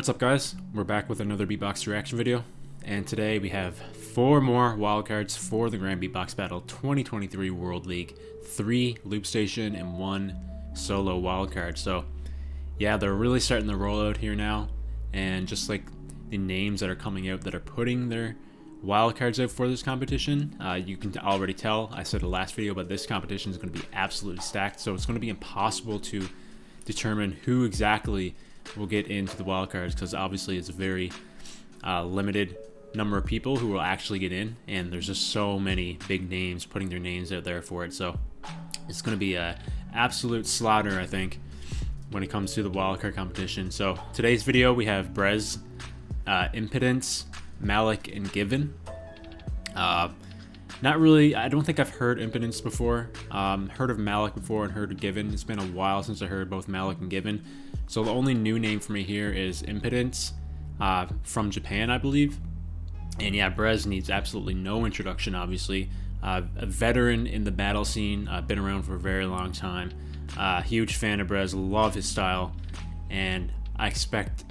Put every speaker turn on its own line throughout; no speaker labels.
What's up, guys? We're back with another beatbox reaction video, and today we have 4 more wildcards for the Grand Beatbox Battle 2023 World League, 3 loop station and 1 solo wildcard. So yeah, they're really starting to roll out here now, and just like the names that are coming out that are putting their wildcards out for this competition, you can already tell. I said the last video, but this competition is going to be absolutely stacked, so it's going to be impossible to determine who exactly will get into the wildcards, because obviously it's a very limited number of people who will actually get in, and there's just so many big names putting their names out there for it. So it's going to be a absolute slaughter, I think, when it comes to the wildcard competition. So today's video we have Brez, Impedance, Malik, and Given. Not really, I don't think I've heard Impedance before. Heard of Malek before and heard of Given. It's been a while since I heard both Malek and Given. So the only new name for me here is Impedance, from Japan, I believe. And yeah, Brez needs absolutely no introduction, obviously. A veteran in the battle scene, been around for a very long time. Huge fan of Brez, love his style, and I expect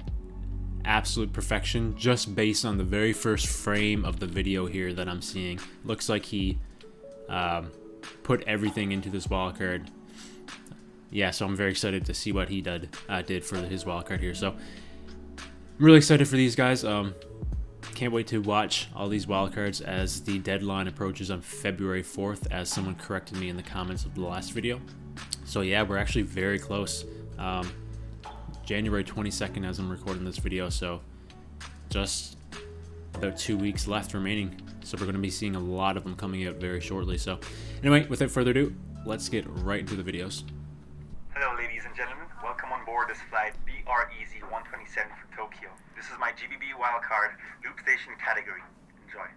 absolute perfection just based on the very first frame of the video here that I'm seeing. Looks like he put everything into this wildcard. Yeah, so I'm very excited to see what he did for his wildcard here. So I'm really excited for these guys. Can't wait to watch all these wildcards as the deadline approaches on February 4th, as someone corrected me in the comments of the last video. So yeah, we're actually very close. January 22nd as I'm recording this video, so just about 2 weeks left remaining. So we're going to be seeing a lot of them coming out very shortly. So anyway, without further ado, let's get right into the videos.
Hello ladies and gentlemen, welcome on board this flight BREZ127 for Tokyo. This is my GBB wildcard loop station category. Enjoy.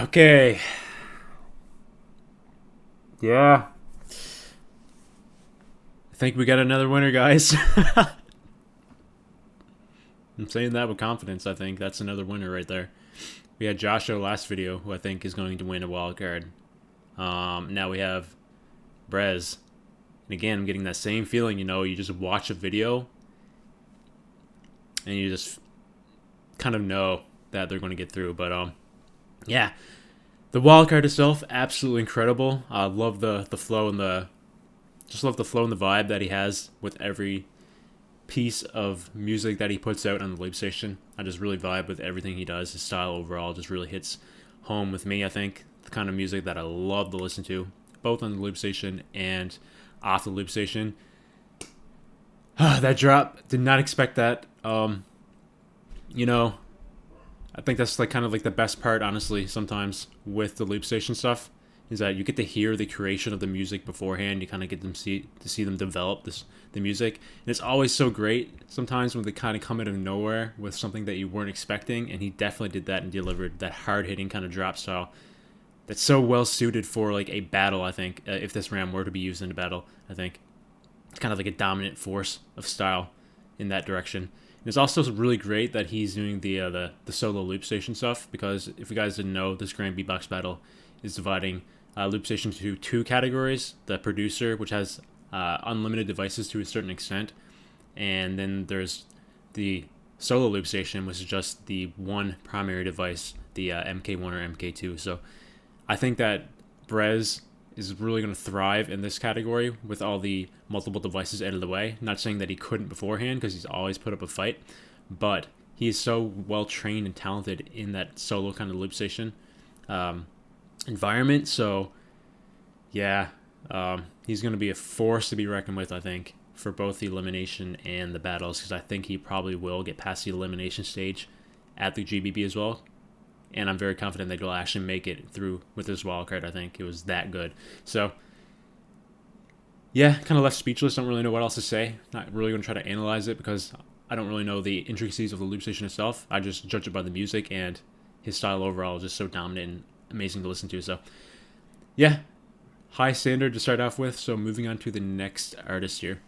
Okay. Yeah. I think we got another winner, guys. I'm saying that with confidence. I think that's another winner right there. We had Joshua last video, who I think is going to win a wild card. Now we have Brez. And again, I'm getting that same feeling, you know, you just watch a video and you just kind of know that they're going to get through. But yeah, the wild card itself, absolutely incredible. I love the flow and the vibe that he has with every piece of music that he puts out on the loop station. I just really vibe with everything he does. His style overall just really hits home with me, I think. The kind of music that I love to listen to, both on the loop station and off the loop station. That drop, did not expect that. You know, I think that's like kind of like the best part, honestly, sometimes with the loop station stuff, is that you get to hear the creation of the music beforehand. You kind of get to see them develop the music, and it's always so great sometimes when they kind of come out of nowhere with something that you weren't expecting. And he definitely did that and delivered that hard-hitting kind of drop style that's so well suited for like a battle. I think if this RAM were to be used in a battle, I think it's kind of like a dominant force of style in that direction. And it's also really great that he's doing the solo loop station stuff, because if you guys didn't know, this Grand Beatbox battle is dividing loop station into two categories: the producer, which has unlimited devices to a certain extent, and then there's the solo loop station, which is just the one primary device, the MK1 or MK2. So I think that Brez is really going to thrive in this category with all the multiple devices out of the way. Not saying that he couldn't beforehand, because he's always put up a fight, but he is so well trained and talented in that solo kind of loop station environment. So yeah, he's going to be a force to be reckoned with, I think, for both the elimination and the battles, because I think he probably will get past the elimination stage at the GBB as well. And I'm very confident that he'll actually make it through with this wildcard. I think it was that good. So yeah, kind of left speechless. Don't really know what else to say. Not really going to try to analyze it, because I don't really know the intricacies of the loop station itself. I just judge it by the music, and his style overall is just so dominant and amazing to listen to. So yeah, high standard to start off with. So moving on to the next artist here.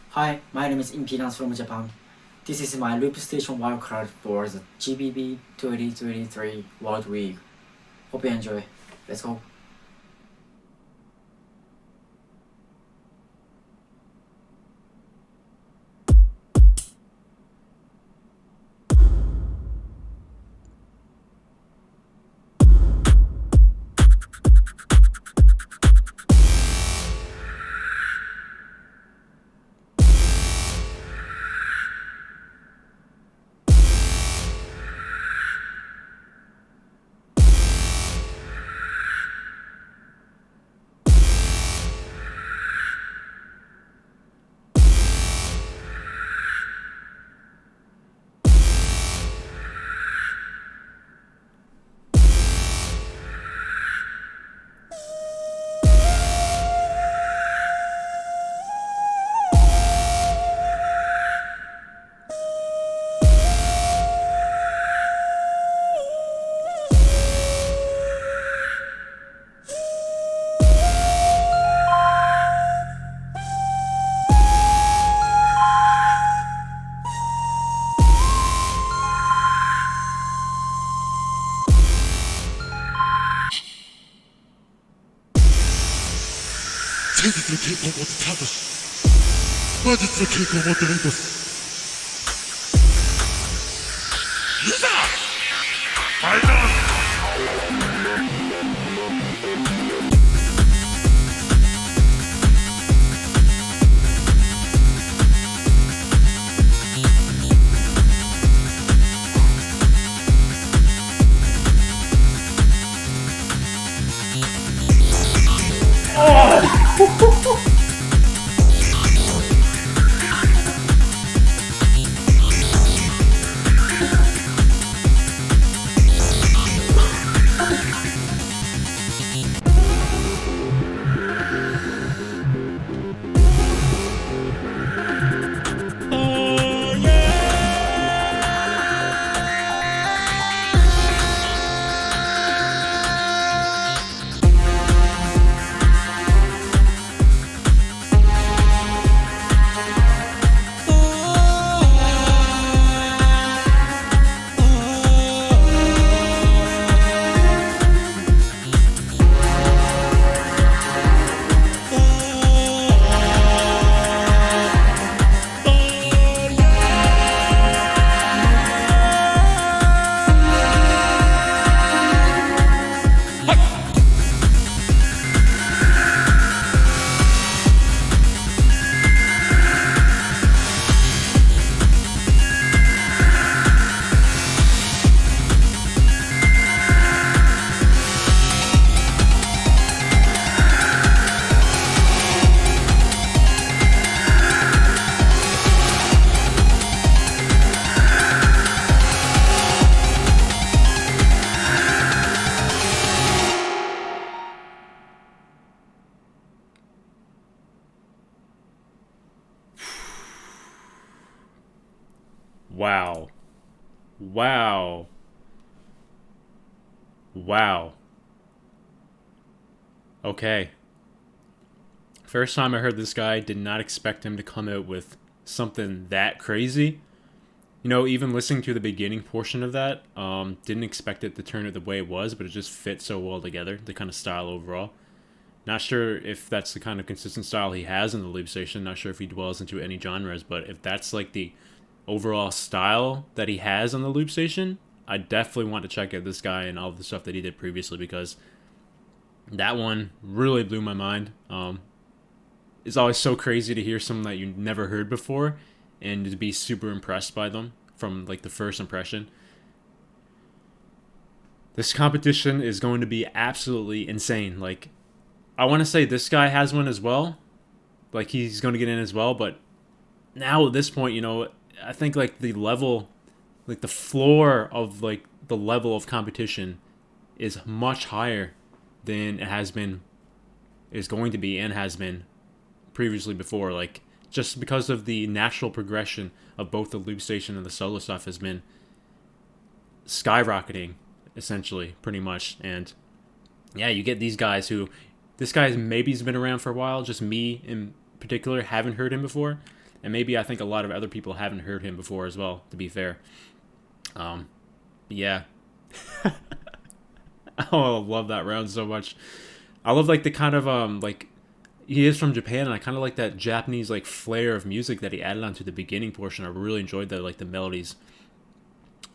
Hi, my name is Impedance from Japan. This is my loop station wildcard for the GBB23 World Week. Hope you enjoy. Let's go.
真実の傾向を持つカードし魔術の傾向を持ってレントスいざファイナル
Wow. Wow. Wow. Okay. First time I heard this guy, did not expect him to come out with something that crazy. You know, even listening to the beginning portion of that, didn't expect it to turn out the way it was, but it just fit so well together, the kind of style overall. Not sure if that's the kind of consistent style he has in the loop station. Not sure if he dwells into any genres, but if that's like the overall style that he has on the loop station, I definitely want to check out this guy and all the stuff that he did previously, because that one really blew my mind. It's always so crazy to hear someone that you never heard before and to be super impressed by them from like the first impression. This competition is going to be absolutely insane. Like, I want to say this guy has one as well. Like, he's going to get in as well, but now at this point, you know, I think like the level, like the floor of like the level of competition is much higher than it has been, is going to be, and has been previously before. Like, just because of the natural progression of both the loop station and the solo stuff has been skyrocketing, essentially, pretty much. And yeah, you get these guys who, this guy maybe has been around for a while, just me in particular haven't heard him before, and maybe I think a lot of other people haven't heard him before as well, to be fair. Yeah. Oh, I love that round so much. I love like the kind of like, he is from Japan, and I kind of like that Japanese like flair of music that he added onto the beginning portion. I really enjoyed the like the melodies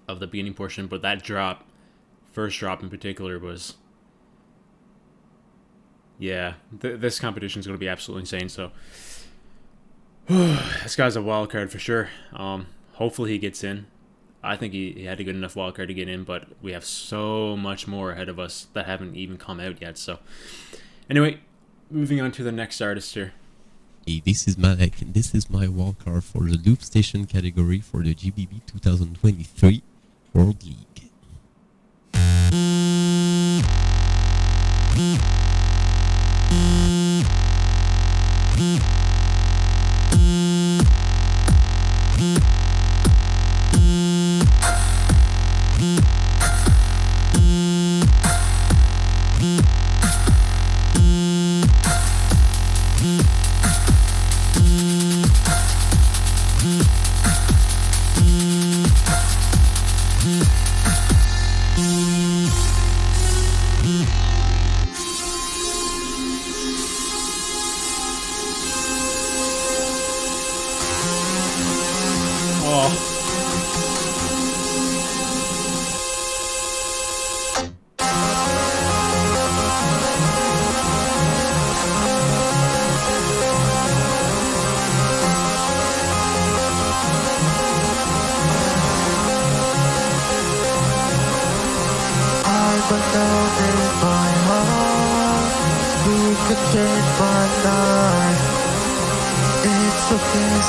of the beginning portion, but that drop, first drop in particular, was, yeah, this competition is going to be absolutely insane. So this guy's a wild card for sure. Hopefully he gets in. I think he had a good enough wild card to get in, but we have so much more ahead of us that haven't even come out yet. So anyway, moving on to the next artist here.
Hey, this is Malek, and this is my wildcard for the Loop Station category for the GBB 2023 World League.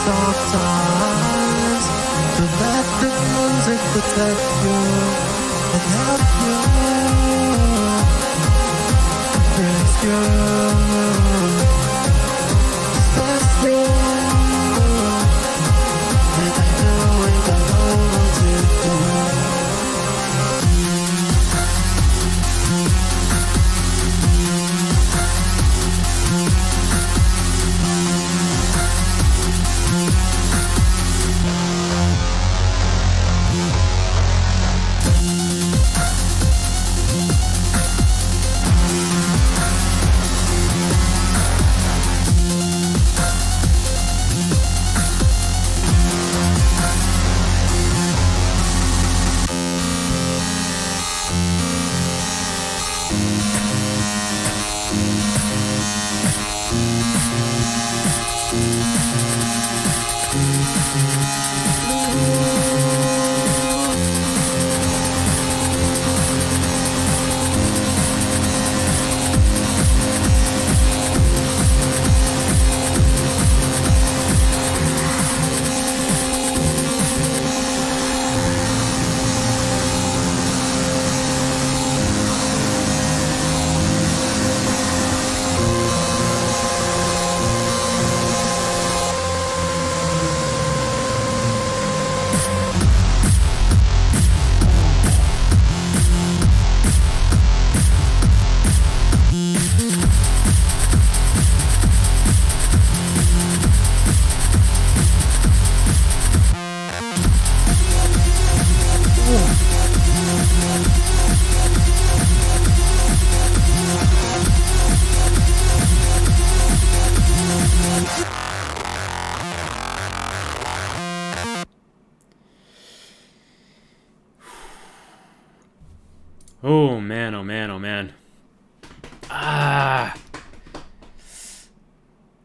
Sometimes to let the music protect you and help you, protect you, bless you, and I know it alone to do.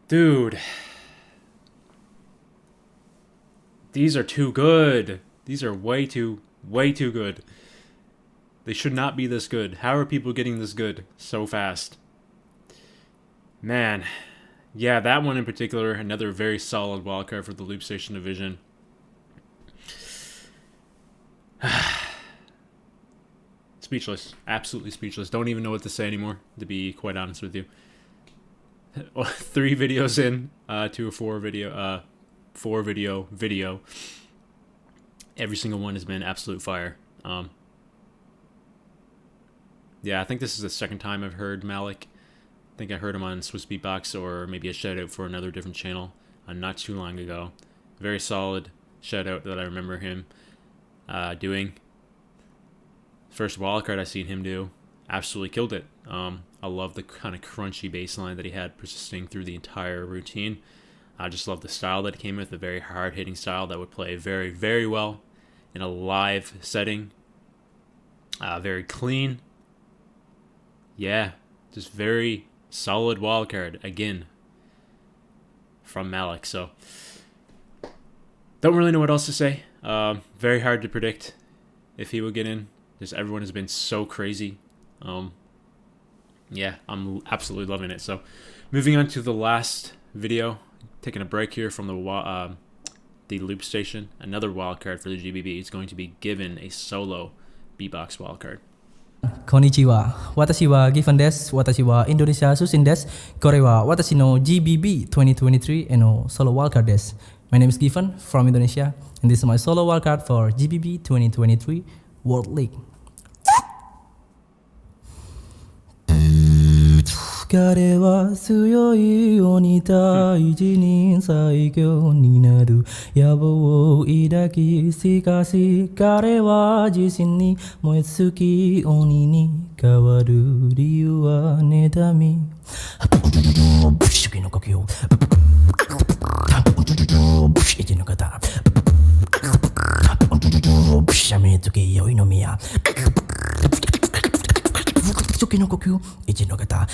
Dude. These are too good. These are way too good. They should not be this good. How are people getting this good so fast? Man. Yeah, that one in particular, another very solid wildcard for the Loop Station division. Speechless. Absolutely speechless. Don't even know what to say anymore, to be quite honest with you. 3 videos in to a 4 video. Every single one has been absolute fire. Yeah, I think this is the second time I've heard Malik. I think I heard him on Swiss Beatbox or maybe a shout out for another different channel not too long ago. Very solid shout out that I remember him doing. First wildcard I seen him do, absolutely killed it. I love the kind of crunchy bass line that he had persisting through the entire routine. I just love the style that he came with, a very hard-hitting style that would play very, very well in a live setting. Very clean. Yeah, just very solid wildcard again from Malek. So don't really know what else to say. Very hard to predict if he will get in. Just everyone has been so crazy. Yeah, I'm absolutely loving it. So moving on to the last video, taking a break here from the Loop Station. Another wildcard for the GBB. It's going to be given a solo beatbox wildcard.
Konnichiwa. Watashi wa Given desu. Watashi wa Indonesia Sushin desu. Kore wa watashi no GBB23 no solo wildcard desu. My name is Given from Indonesia, and this is my solo wildcard for GBB 2023 World League. 彼は強い鬼退治に最強になる野望を抱きしかし彼は自身に燃え尽き鬼に変わる理由は妬み主義の呼吸一の方しゃみつき酔いの宮主義の呼吸一の方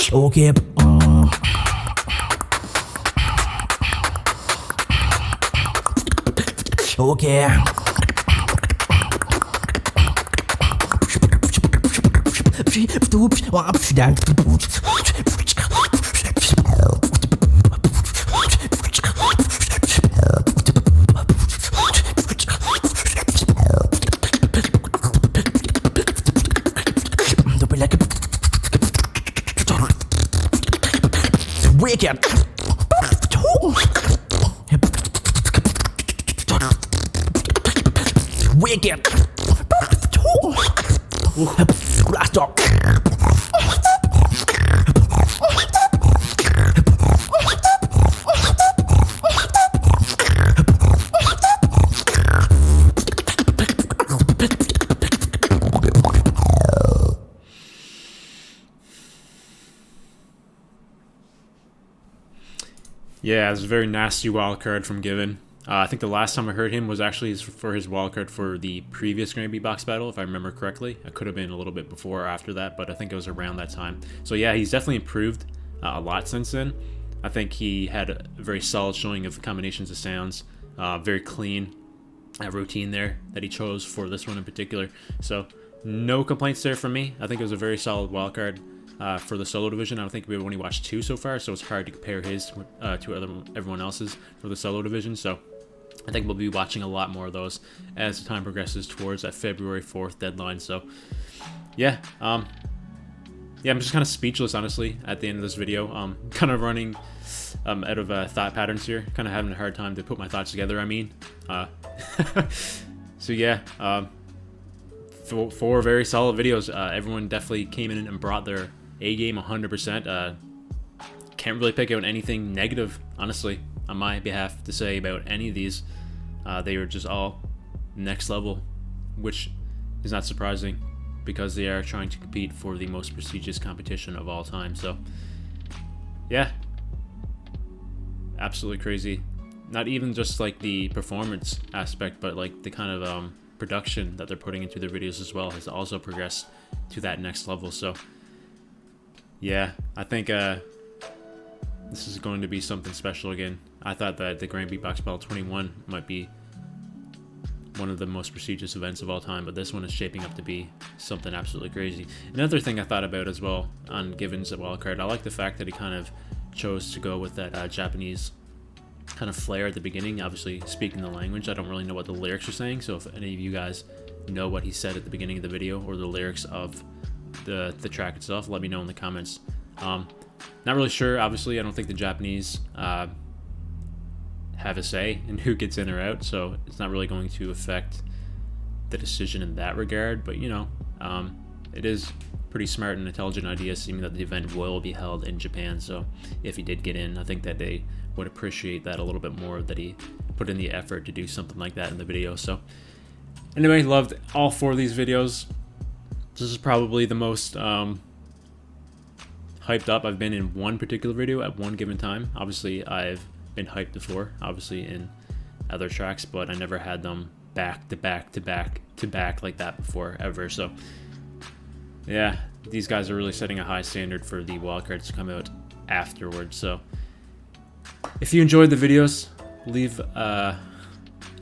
Okay. Okay. Wicked. Wicked. Last dog.
Yeah, it's a very nasty wildcard from Given. I think the last time I heard him was actually for his wildcard for the previous Grand Beatbox battle, if I remember correctly. It could have been a little bit before or after that, but I think it was around that time. So yeah, he's definitely improved a lot since then. I think he had a very solid showing of combinations of sounds, very clean routine there that he chose for this one in particular. So no complaints there from me. I think it was a very solid wildcard. For the solo division. I don't think we've only watched 2 so far, so it's hard to compare his to everyone else's for the solo division. So I think we'll be watching a lot more of those as the time progresses towards that February 4th deadline. So yeah, yeah, I'm just kind of speechless, honestly, at the end of this video. Kind of running out of thought patterns here, kind of having a hard time to put my thoughts together, I mean. So yeah, 4 very solid videos. Everyone definitely came in and brought their A game 100%. Can't really pick out anything negative, honestly, on my behalf to say about any of these. They were just all next level, which is not surprising because they are trying to compete for the most prestigious competition of all time. So yeah, absolutely crazy. Not even just like the performance aspect, but like the kind of production that they're putting into their videos as well has also progressed to that next level. So yeah, I think this is going to be something special again. I thought that the Grand Beatbox Battle 21 might be one of the most prestigious events of all time, but this one is shaping up to be something absolutely crazy. Another thing I thought about as well on Given's wildcard, I like the fact that he kind of chose to go with that Japanese kind of flair at the beginning. Obviously speaking the language, I don't really know what the lyrics are saying, so if any of you guys know what he said at the beginning of the video or the lyrics of the track itself, let me know in the comments. Not really sure. Obviously I don't think the Japanese have a say in who gets in or out, so it's not really going to affect the decision in that regard, but you know, it is pretty smart and intelligent idea, seeming that the event will be held in Japan. So if he did get in, I think that they would appreciate that a little bit more, that he put in the effort to do something like that in the video. So anyway, loved all 4 of these videos. This is probably the most hyped up I've been in one particular video at one given time. Obviously I've been hyped before, obviously in other tracks, but I never had them back to back to back to back like that before, ever. So yeah, these guys are really setting a high standard for the wildcards to come out afterwards. So if you enjoyed the videos, leave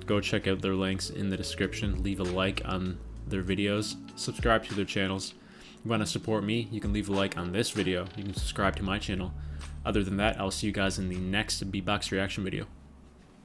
go check out their links in the description. Leave a like on their videos, subscribe to their channels. If you want to support me, you can leave a like on this video. You can subscribe to my channel. Other than that, I'll see you guys in the next beatbox reaction video.